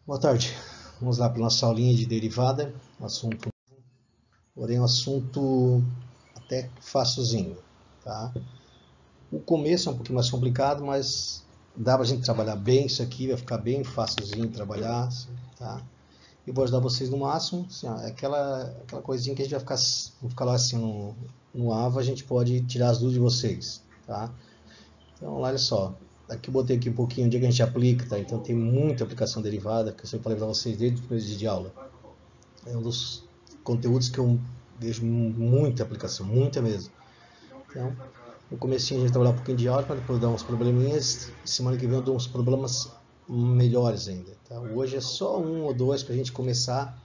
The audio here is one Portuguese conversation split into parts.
Boa tarde, vamos lá para a nossa aulinha de derivada, porém um assunto até facilzinho, tá? O começo é um pouquinho mais complicado, mas dá para a gente trabalhar bem isso aqui, vai ficar bem facilzinho trabalhar, tá? E vou ajudar vocês no máximo, assim, ó, aquela coisinha que a gente vai ficar lá assim no AVA, a gente pode tirar as dúvidas de vocês, tá? Então, olha só, aqui eu botei aqui um pouquinho onde é que a gente aplica, tá? Então tem muita aplicação derivada, que eu sempre falei para vocês desde o primeiro dia de aula. É um dos conteúdos que eu vejo muita aplicação, muita mesmo. Então, no comecinho a gente vai trabalhar um pouquinho de aula, para depois dar uns probleminhas, semana que vem eu dou uns problemas melhores ainda, tá? Hoje é só um ou dois para a gente começar,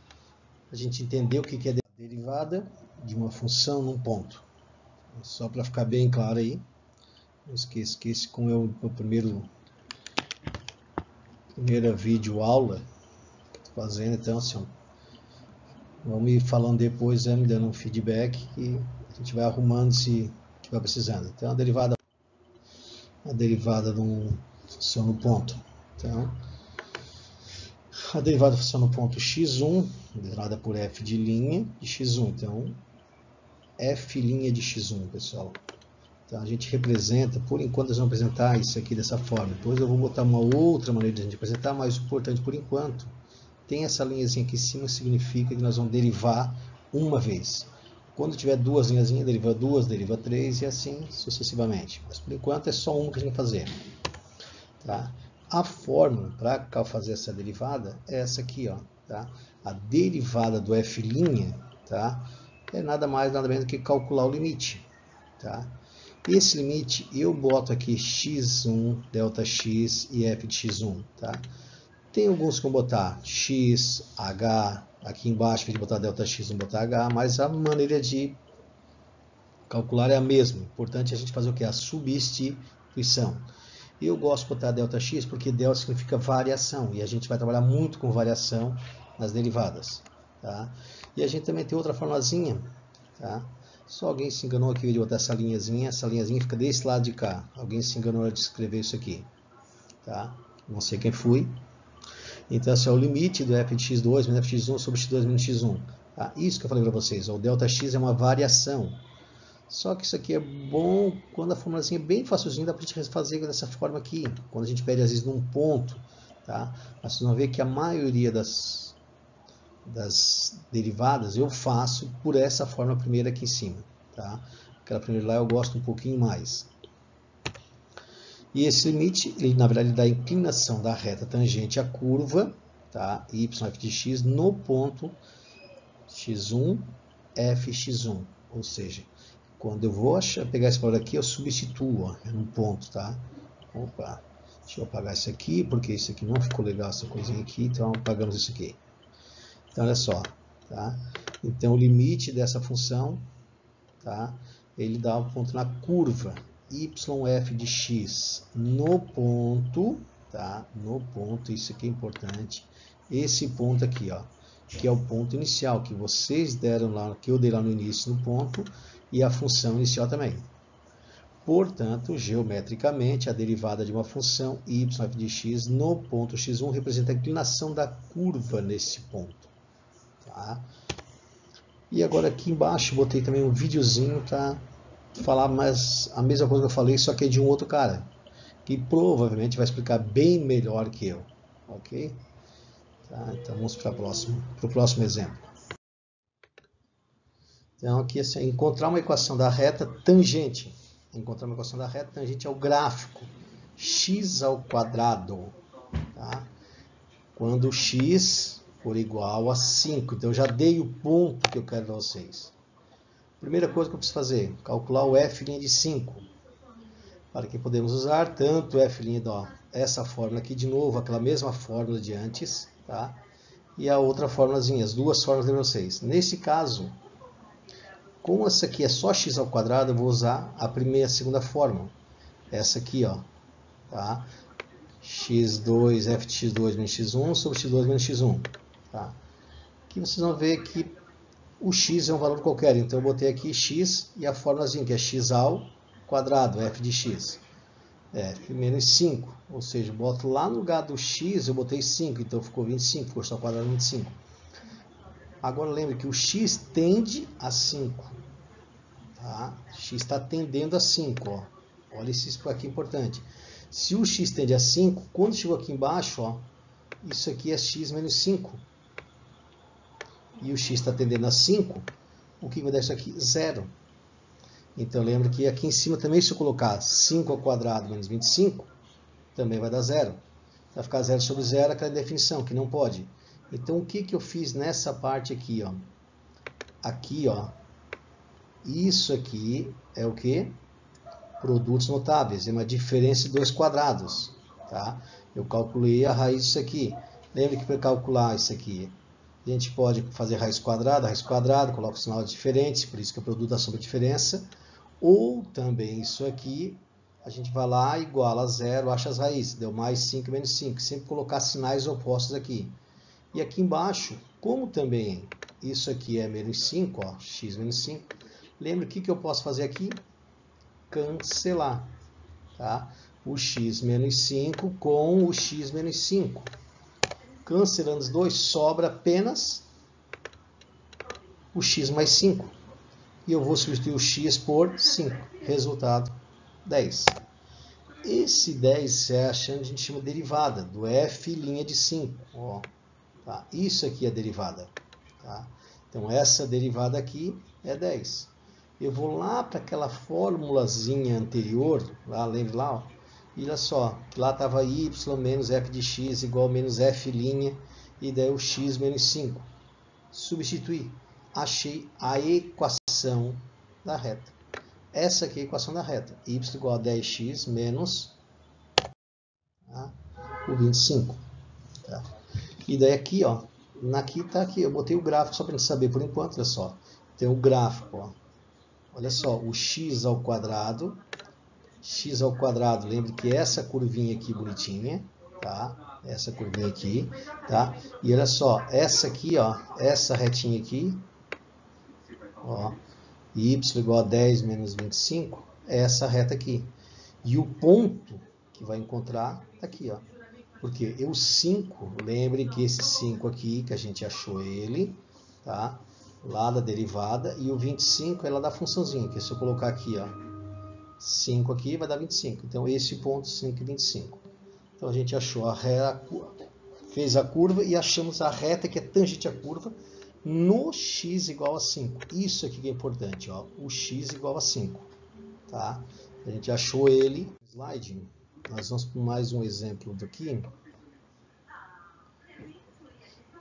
a gente entender o que é a derivada de uma função num ponto. Só para ficar bem claro aí. Não esqueça que esse como é o primeira vídeo aula que estou fazendo, então assim, vamos me falando depois, me dando um feedback e a gente vai arrumando se estiver precisando. Então a derivada de uma função no ponto. Então a derivada da função no ponto x1, derivada por f de linha de x1. Então f' de x1, pessoal. Então a gente representa, por enquanto nós vamos apresentar isso aqui dessa forma. Depois eu vou botar uma outra maneira de a gente apresentar, mas o importante por enquanto, tem essa linhazinha aqui em cima, significa que nós vamos derivar uma vez. Quando tiver duas linhazinhas, deriva duas, deriva três e assim sucessivamente. Mas por enquanto é só uma que a gente vai fazer. Tá? A fórmula para fazer essa derivada é essa aqui, ó, tá? A derivada do f', tá? É nada mais, nada menos do que calcular o limite. Tá? Esse limite eu boto aqui x1, delta x e f de x1. Tá? Tem alguns que vão botar x, h, aqui embaixo, em vez de botar delta x, vão botar h, mas a maneira de calcular é a mesma. O importante é a gente fazer o que? A substituição. Eu gosto de botar delta x porque delta significa variação, e a gente vai trabalhar muito com variação nas derivadas. Tá? E a gente também tem outra formulazinha, tá? Só alguém se enganou aqui de botar essa linhazinha fica desse lado de cá. Alguém se enganou na hora de escrever isso aqui. Tá? Não sei quem foi. Então, esse é o limite do f de x2 menos f de x1 sobre x2 menos x1. Tá? Isso que eu falei para vocês. O delta-x é uma variação. Só que isso aqui é bom quando a formulazinha é bem facilzinha, dá para a gente fazer dessa forma aqui. Quando a gente pede, às vezes, num ponto. Tá? Mas vocês vão ver que a maioria das derivadas eu faço por essa forma primeira aqui em cima, tá? Aquela primeira lá eu gosto um pouquinho mais. E esse limite, ele na verdade dá a inclinação da reta tangente à curva, tá? YF de x no ponto x1, fx1, ou seja, quando eu vou pegar esse valor aqui, eu substituo, ó, num ponto, tá? Opa, deixa eu apagar isso aqui, porque isso aqui não ficou legal, essa coisinha aqui, então apagamos isso aqui. Então, olha só, tá? Então, o limite dessa função, tá? Ele dá um ponto na curva yf de x no ponto, tá? No ponto, isso aqui é importante. Esse ponto aqui, ó, que é o ponto inicial que vocês deram lá, que eu dei lá no início no ponto, e a função inicial também. Portanto, geometricamente, a derivada de uma função yf de x no ponto x1 representa a inclinação da curva nesse ponto. Tá? E agora aqui embaixo botei também um videozinho para falar mais a mesma coisa que eu falei, só que é de um outro cara, que provavelmente vai explicar bem melhor que eu, ok? Tá? Então vamos para o próximo exemplo. Então aqui assim, encontrar uma equação da reta tangente. Encontrar uma equação da reta tangente é o gráfico x ao quadrado, tá? Quando x for igual a 5. Então, eu já dei o ponto que eu quero para vocês. Primeira coisa que eu preciso fazer, calcular o f' de 5. Para que podemos usar tanto f', ó, essa fórmula aqui de novo, aquela mesma fórmula de antes, tá? E a outra fórmulazinha, as duas fórmulas de vocês. Nesse caso, como essa aqui é só x ao quadrado, eu vou usar a primeira e a segunda fórmula. Essa aqui, ó, tá? x2, f de x2 menos x1 sobre x2 menos x1. Tá? Aqui vocês vão ver que o x é um valor qualquer, então eu botei aqui x e a formulazinha que é x ao quadrado, f de x. f menos 5. Ou seja, eu boto lá no lugar do x, eu botei 5, então ficou 25, ficou só quadrado 25. Agora lembre que o x tende a 5. Tá? X está tendendo a 5. Ó. Olha isso aqui é importante. Se o x tende a 5, quando chegou aqui embaixo, ó, isso aqui é x menos 5. E o x está tendendo a 5, o que vai dar isso aqui? 0. Então lembra que aqui em cima também, se eu colocar 5 ao quadrado menos 25, também vai dar 0. Vai ficar 0 sobre 0, aquela definição, que não pode. Então o que eu fiz nessa parte aqui? Ó? Aqui, ó, isso aqui é o que? Produtos notáveis, é uma diferença de 2 quadrados. Tá? Eu calculei a raiz disso aqui. Lembra que para calcular isso aqui, a gente pode fazer raiz quadrada, coloca o sinal diferente, por isso que é o produto da sombra diferença. Ou também isso aqui, a gente vai lá, iguala a 0, acha as raízes. Deu mais 5 menos 5. Sempre colocar sinais opostos aqui. E aqui embaixo, como também isso aqui é menos 5, ó, x menos 5, lembra o que eu posso fazer aqui? Cancelar. Tá? O x menos 5 com o x menos 5. Cancelando os dois, sobra apenas o x mais 5. E eu vou substituir o x por 5. Resultado, 10. Esse 10 é a gente chama de derivada, do f' de 5. Ó, tá? Isso aqui é a derivada. Tá? Então, essa derivada aqui é 10. Eu vou lá para aquela formulazinha anterior, lá, lembra lá? Ó, e olha só, lá estava y menos f de x igual a menos f', e daí o x menos 5. Substituir. Achei a equação da reta. Essa aqui é a equação da reta. Y igual a 10x menos, tá, o 25. Tá? E daí aqui, ó, aqui tá aqui, eu botei o gráfico só para a gente saber por enquanto, olha só. Tem o gráfico, ó. Olha só, o x ao quadrado, lembre que essa curvinha aqui bonitinha, tá? Essa curvinha aqui, tá? E olha só, essa aqui, ó, essa retinha aqui, ó, y igual a 10 menos 25, é essa reta aqui. E o ponto que vai encontrar tá aqui, ó. Porque o 5, lembre que esse 5 aqui, que a gente achou ele, tá? Lá da derivada, e o 25 é lá da funçãozinha, que se eu colocar aqui, ó, 5 aqui vai dar 25. Então, esse ponto 5 e 25. Então, a gente achou a reta, fez a curva e achamos a reta que é tangente à curva no x igual a 5. Isso aqui que é importante, ó, o x igual a 5. Tá? A gente achou ele. Slide. Nós vamos para mais um exemplo daqui.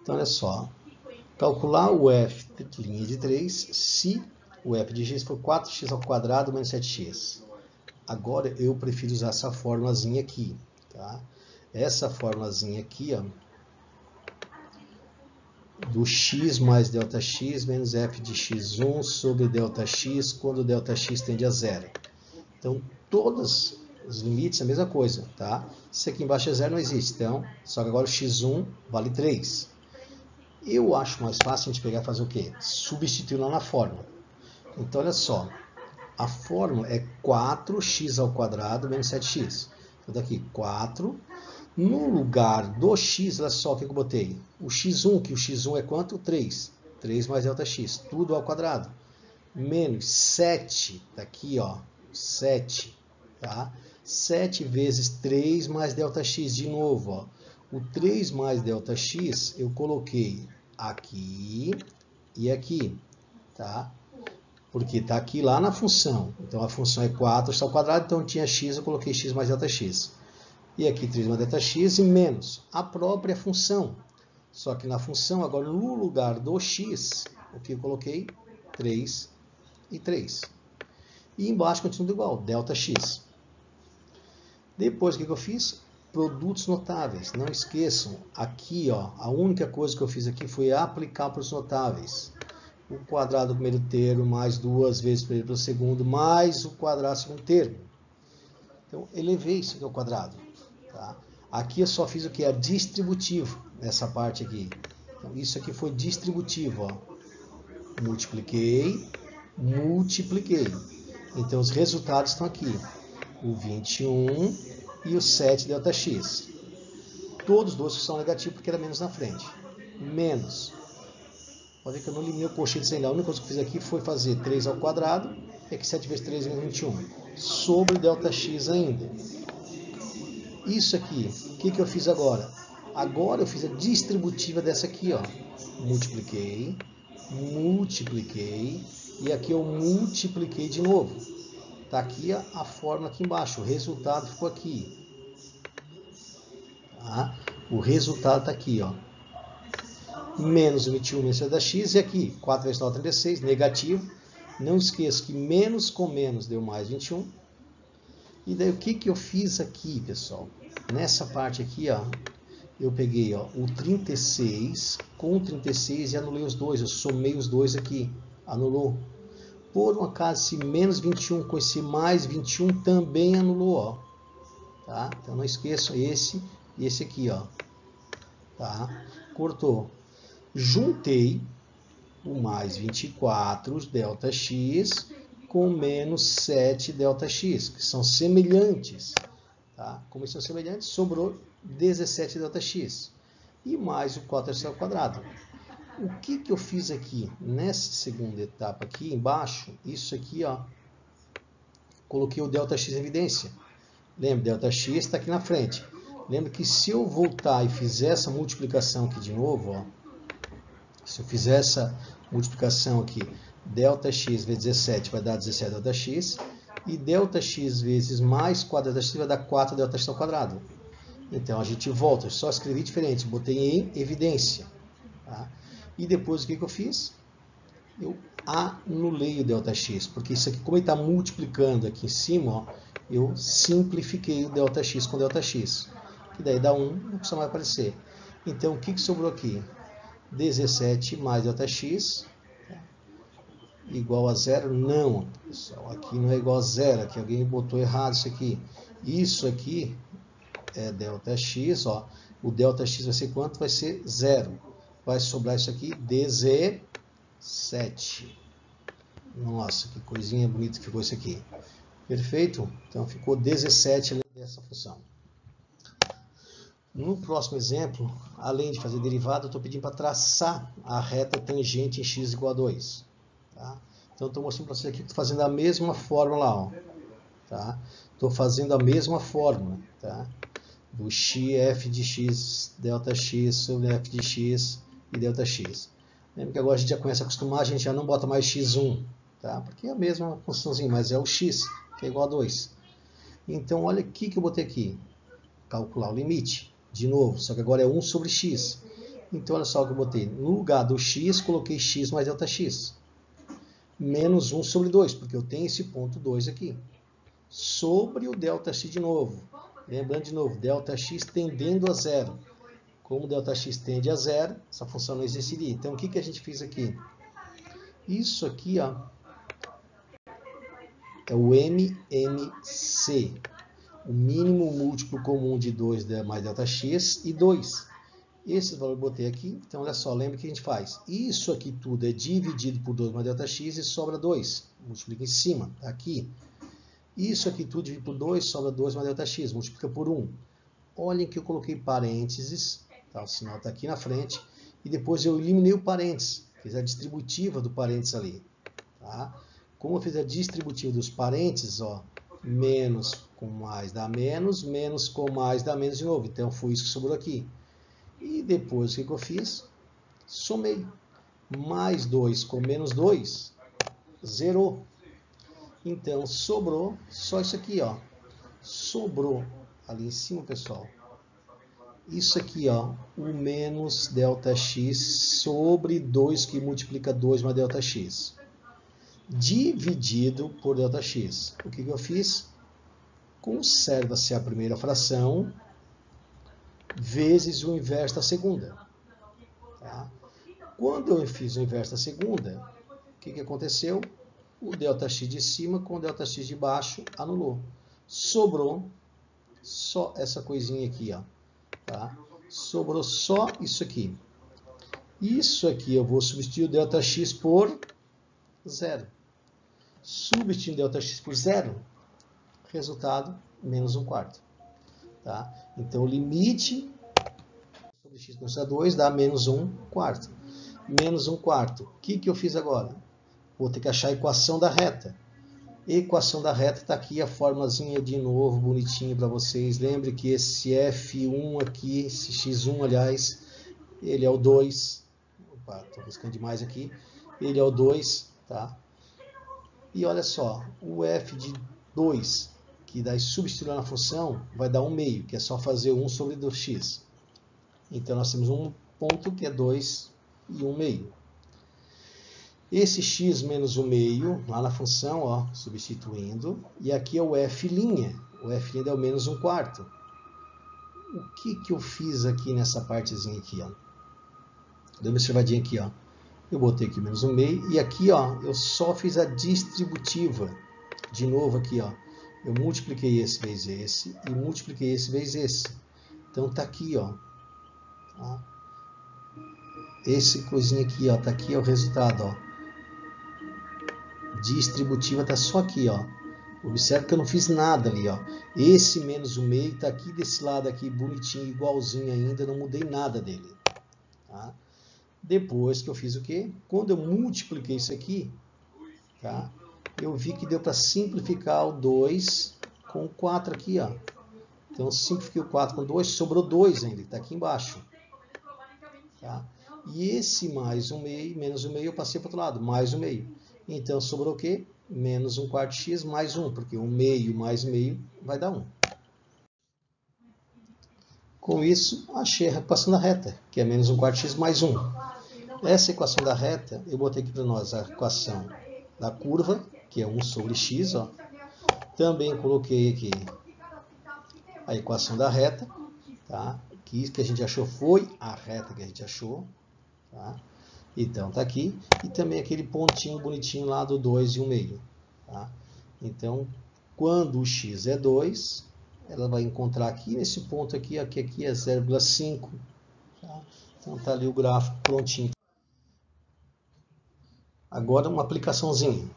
Então, olha só. Calcular o f de 3 se o f de x for 4x ao quadrado menos 7x. Agora, eu prefiro usar essa formulazinha aqui. Tá? Essa formulazinha aqui, ó, do x mais ΔX menos f de x1 sobre ΔX quando ΔX tende a 0. Então, todos os limites é a mesma coisa. Tá? Se aqui embaixo é 0, não existe. Então, só que agora o x1 vale 3. Eu acho mais fácil a gente pegar e fazer o quê? Substituir lá na fórmula. Então, olha só. A fórmula é 4x ao quadrado menos 7x. Então, daqui 4. No lugar do x, olha só o que eu botei. O x1, que o x1 é quanto? 3. 3 mais ΔX. Tudo ao quadrado. Menos 7. Daqui, ó. 7. Tá? 7 vezes 3 mais ΔX. De novo, ó. O 3 mais ΔX eu coloquei aqui e aqui, tá? Porque está aqui lá na função. Então, a função é 4x ao quadrado, então tinha x, eu coloquei x mais ΔX. E aqui 3 mais ΔX e menos a própria função. Só que na função, agora no lugar do x, o que eu coloquei? 3 e 3. E embaixo continua igual, ΔX. Depois, o que eu fiz? Produtos notáveis. Não esqueçam, aqui, ó, a única coisa que eu fiz aqui foi aplicar para os notáveis. O quadrado do primeiro termo, mais 2 vezes o primeiro pelo segundo, mais o quadrado do segundo termo. Então, elevei isso aqui ao quadrado. Tá? Aqui eu só fiz o que? É distributivo, nessa parte aqui. Então, isso aqui foi distributivo. Ó. Multipliquei, multipliquei. Então, os resultados estão aqui. o 21 e o 7 ΔX. Todos dois que são negativos porque era menos na frente. Menos. Pode ver que eu não eliminei o colchete sem lá. A única coisa que eu fiz aqui foi fazer 3 ao quadrado. É que 7 vezes 3 é 21. Sobre ΔX ainda. Isso aqui, o que eu fiz agora? Agora eu fiz a distributiva dessa aqui, ó. Multipliquei, multipliquei, e aqui eu multipliquei de novo. Tá aqui a fórmula aqui embaixo, o resultado ficou aqui. Tá? O resultado tá aqui, ó. Menos 21 menos da x, e aqui, 4 vezes 9, 36, negativo. Não esqueça que menos com menos deu mais 21. E daí o que eu fiz aqui, pessoal? Nessa parte aqui, ó, eu peguei, ó, o 36 com o 36 e anulei os dois. Eu somei os dois aqui, anulou. Por um acaso, esse menos 21 com esse mais 21 também anulou, ó. Tá? Então não esqueçam esse e esse aqui, ó. Tá? Cortou. Juntei o mais 24 ΔX com menos 7 ΔX, que são semelhantes. Tá? Como são semelhantes, sobrou 17 ΔX. E mais o 4 ao quadrado. O que eu fiz aqui nessa segunda etapa aqui embaixo? Isso aqui, ó. Coloquei o ΔX em evidência. Lembra, ΔX está aqui na frente. Lembra que se eu voltar e fizer essa multiplicação aqui de novo, ó. Se eu fizer essa multiplicação aqui, ΔX vezes 17 vai dar 17 ΔX. E ΔX vezes mais 4 ΔX vai dar 4 ΔX ao quadrado. Então a gente volta, eu só escrevi diferente, botei em evidência. Tá? E depois o que eu fiz? Eu anulei o ΔX, porque isso aqui, como ele está multiplicando aqui em cima, ó, eu simplifiquei o ΔX com ΔX. Que daí dá 1, não precisa mais aparecer. Então o que sobrou aqui? 17 mais ΔX igual a 0? Não, pessoal, aqui não é igual a 0, aqui alguém botou errado isso aqui. Isso aqui é ΔX, ó. O ΔX vai ser quanto? Vai ser 0. Vai sobrar isso aqui, 17. Nossa, que coisinha bonita que ficou isso aqui. Perfeito? Então ficou 17 dessa função. No próximo exemplo, além de fazer derivada, eu estou pedindo para traçar a reta tangente em x igual a 2. Tá? Então, estou mostrando para vocês aqui que estou fazendo a mesma fórmula lá. Ó. Tá? Estou fazendo a mesma fórmula. Tá? Do f de x, ΔX sobre f de x e ΔX. Lembra que agora a gente já começa a acostumar, a gente já não bota mais x1. Tá? Porque é a mesma funçãozinha, mas é o x, que é igual a 2. Então, olha aqui que eu botei aqui. Calcular o limite. De novo, só que agora é 1 sobre x. Então, olha só o que eu botei. No lugar do x, coloquei x mais ΔX. Menos 1 sobre 2, porque eu tenho esse ponto 2 aqui. Sobre o ΔX de novo. Lembrando de novo, ΔX tendendo a 0. Como ΔX tende a 0, essa função não existiria. Então, o que a gente fez aqui? Isso aqui, ó, é o MMC. O mínimo múltiplo comum de 2 mais ΔX e 2. Esse valor eu botei aqui. Então, olha só, lembra que a gente faz. Isso aqui tudo é dividido por 2 mais ΔX e sobra 2. Multiplica em cima, tá aqui. Isso aqui tudo dividido por 2, sobra 2 mais ΔX. Multiplica por 1. Olhem que eu coloquei parênteses. Tá? O sinal está aqui na frente. E depois eu eliminei o parênteses. Fiz a distributiva do parênteses ali. Tá? Como eu fiz a distributiva dos parênteses, ó. Menos com mais dá menos, menos com mais dá menos de novo. Então, foi isso que sobrou aqui. E depois, o que eu fiz? Somei. Mais 2 com menos 2, zerou. Então, sobrou só isso aqui, ó. Sobrou ali em cima, pessoal. Isso aqui, ó, o menos ΔX sobre 2, que multiplica 2 mais ΔX. Dividido por ΔX. O que eu fiz? Conserva-se a primeira fração vezes o inverso da segunda. Tá? Quando eu fiz o inverso da segunda, o que aconteceu? O ΔX de cima com o ΔX de baixo anulou. Sobrou só essa coisinha aqui, ó. Tá? Sobrou só isso aqui. Isso aqui eu vou substituir o ΔX por 0. Substituindo ΔX por 0, resultado, menos 1/4. Tá? Então, o limite sobre x menos 2 dá menos 1/4. Menos 1/4. O que eu fiz agora? Vou ter que achar a equação da reta. Equação da reta está aqui, a formulazinha de novo, bonitinho para vocês. Lembre que esse F1 aqui, esse X1, aliás, ele é o 2. Opa, estou riscando demais aqui. Ele é o 2, tá? E olha só, o F de 2, que daí substituindo na função, vai dar 1/2, que é só fazer 1 sobre 2x. Então, nós temos um ponto que é 2 e 1/2. Esse x menos 1/2, lá na função, ó, substituindo, e aqui é o f'. O f' é o menos 1/4. O que eu fiz aqui nessa partezinha aqui, ó? Dei uma observadinha aqui, ó. Eu botei aqui menos 1/2, e aqui, ó, eu só fiz a distributiva. De novo aqui, ó. Eu multipliquei esse vezes esse, e multipliquei esse vezes esse. Então, tá aqui, ó. Tá? Esse coisinha aqui, ó, tá aqui é o resultado, ó. Distributiva está só aqui, ó. Observe que eu não fiz nada ali, ó. Esse menos 1/2 está aqui desse lado aqui, bonitinho, igualzinho ainda, não mudei nada dele. Tá? Depois que eu fiz o quê? Quando eu multipliquei isso aqui, tá? Eu vi que deu para simplificar o 2 com o 4 aqui, ó. Então, eu simplifiquei o 4 com 2, sobrou 2 ainda, que está aqui embaixo. Tá? E esse mais 1/2, menos 1/2, eu passei para o outro lado, mais 1/2. Então, sobrou o quê? Menos 1/4 x mais 1, porque 1/2 mais 1/2 vai dar 1. Com isso, achei a equação da reta, que é menos 1/4 x mais 1. Essa equação da reta, eu botei aqui para nós a equação da curva, que é 1 sobre x. Ó. Também coloquei aqui a equação da reta, tá? Que isso que a gente achou foi a reta que a gente achou. Tá? Então, está aqui. E também aquele pontinho bonitinho lá do 2 e 1/2. Tá? Então, quando o x é 2, ela vai encontrar aqui nesse ponto aqui, ó, que aqui é 0,5. Tá? Então, está ali o gráfico prontinho. Agora, uma aplicaçãozinha.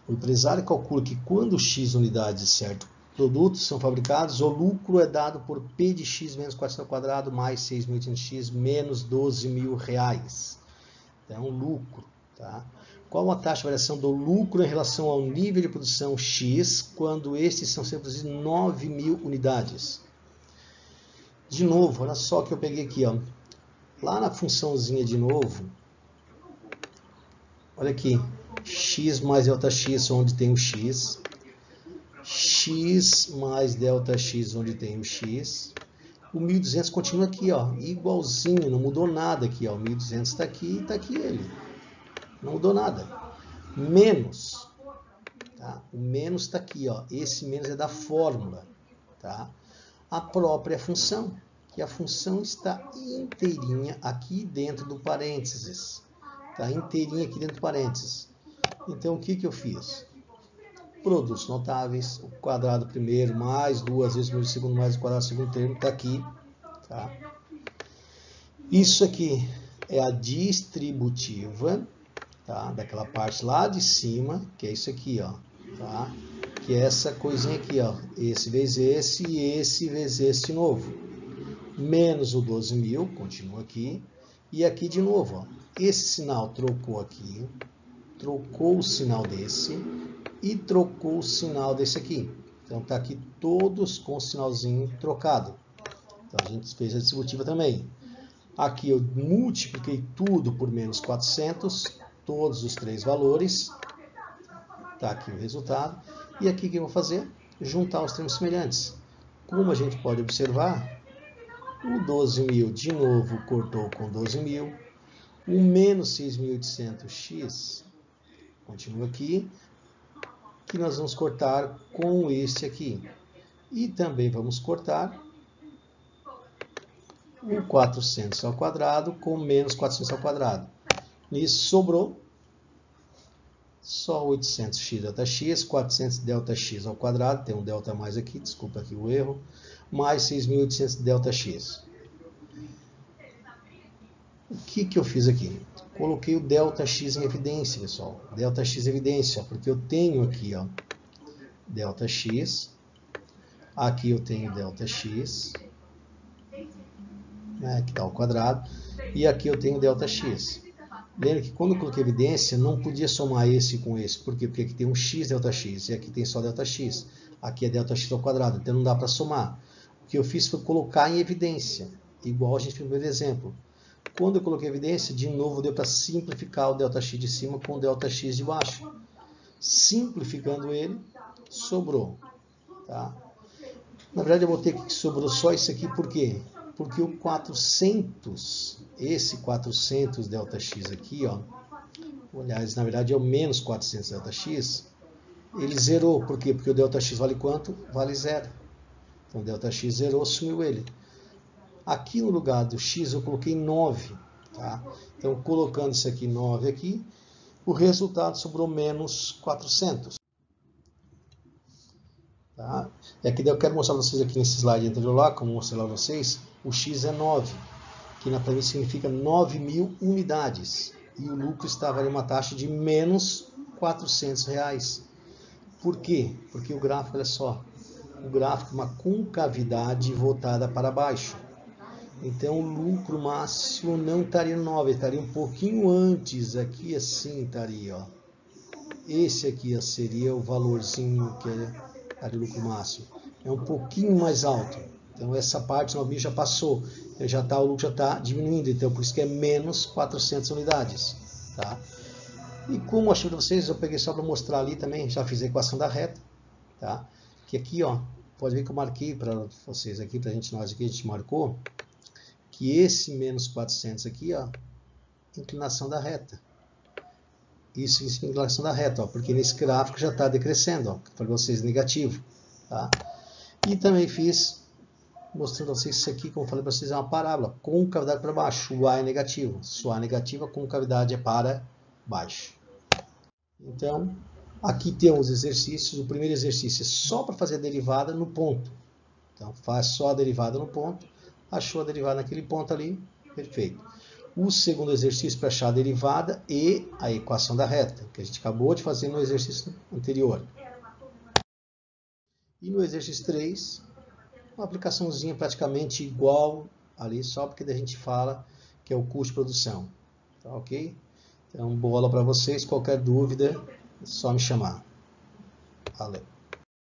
O empresário calcula que quando x unidades de certo produto são fabricados, o lucro é dado por P de x menos 4² mais 6.800x menos 12.000 reais. Então, lucro. Tá? Qual a taxa de variação do lucro em relação ao nível de produção X quando estes são sempre produzidos 9.000 unidades? De novo, olha só que eu peguei aqui. Ó. Lá na funçãozinha de novo, olha aqui, x mais ΔX onde tem o x, x mais ΔX onde tem o x, o 1.200 continua aqui, ó, igualzinho, não mudou nada aqui, ó, o 1.200 está aqui e está aqui ele, não mudou nada, menos, tá? O menos está aqui, ó, esse menos é da fórmula, tá? A própria função, que a função está inteirinha aqui dentro do parênteses, tá? Inteirinha aqui dentro do parênteses. Então, o que eu fiz? Produtos notáveis, o quadrado primeiro, mais 2 vezes o número segundo, mais o quadrado segundo termo, está aqui. Tá? Isso aqui é a distributiva, tá? Daquela parte lá de cima, que é isso aqui, ó. Tá? Que é essa coisinha aqui, ó. Esse vezes esse e esse vezes esse de novo. Menos o 12.000, continua aqui. E aqui de novo, ó. Esse sinal trocou aqui. Trocou o sinal desse e trocou o sinal desse aqui. Então, está aqui todos com o sinalzinho trocado. Então, a gente fez a distributiva também. Aqui eu multipliquei tudo por menos 400, todos os três valores. Está aqui o resultado. E aqui o que eu vou fazer? Juntar os termos semelhantes. Como a gente pode observar, o 12.000 de novo cortou com 12.000. O menos 6.800x continua aqui, que nós vamos cortar com este aqui. E também vamos cortar o 400 ao quadrado com menos 400 ao quadrado. Nisso sobrou só 800x ΔX, 400 ΔX ao quadrado, tem um delta a mais aqui, desculpa aqui o erro, mais 6.800 ΔX. O que eu fiz aqui? Coloquei o ΔX em evidência, pessoal. ΔX em evidência, porque eu tenho aqui, ó, ΔX, aqui eu tenho ΔX, né, que está ao quadrado, e aqui eu tenho ΔX. Lembra que quando eu coloquei evidência, não podia somar esse com esse. Por quê? Porque aqui tem um x ΔX, e aqui tem só ΔX. Aqui é ΔX ao quadrado, então não dá para somar. O que eu fiz foi colocar em evidência, igual a gente viu no primeiro exemplo. Quando eu coloquei evidência, de novo deu para simplificar o ΔX de cima com o ΔX de baixo. Simplificando ele, sobrou. Tá? Na verdade, eu botei aqui que sobrou só isso aqui, por quê? Porque o 400, esse 400 ΔX aqui, ó, aliás, na verdade é o menos 400 ΔX, ele zerou. Por quê? Porque o ΔX vale quanto? Vale zero. Então, ΔX zerou, sumiu ele. Aqui no lugar do x eu coloquei 9. Tá? Então, colocando isso aqui, 9 aqui, o resultado sobrou menos 400. Tá? E aqui eu quero mostrar para vocês aqui nesse slide anterior lá, como mostrei lá para vocês, o x é 9, que para mim significa 9.000 unidades. E o lucro estava em uma taxa de menos R$400. Por quê? Porque o gráfico, olha só, o gráfico é uma concavidade voltada para baixo. Então o lucro máximo não estaria no 9, estaria um pouquinho antes, aqui assim estaria, ó. Esse aqui seria o valorzinho que é o lucro máximo. É um pouquinho mais alto. Então essa parte 9.000 já passou. Então, o lucro já está diminuindo. Então por isso que é menos 400 unidades. Tá? E como eu achei para vocês, eu peguei só para mostrar ali também, já fiz a equação da reta. Tá? Que aqui, ó, pode ver que eu marquei para vocês aqui, para nós aqui, a gente marcou que esse menos 400 aqui, ó, inclinação da reta. Isso significa inclinação da reta, ó, porque nesse gráfico já está decrescendo, ó, para vocês negativo. Tá? E também fiz, mostrando a vocês isso aqui, como eu falei para vocês, é uma parábola, concavidade para baixo, o A é negativo. Se o A é negativo, a concavidade é para baixo. Então, aqui temos exercícios, o primeiro exercício é só para fazer a derivada no ponto. Então, faz só a derivada no ponto, achou a derivada naquele ponto ali, perfeito. O segundo exercício para achar a derivada e a equação da reta, que a gente acabou de fazer no exercício anterior. E no exercício 3, uma aplicaçãozinha praticamente igual ali, só porque a gente fala que é o custo de produção. Tá ok? Então, boa aula para vocês. Qualquer dúvida, é só me chamar. Valeu.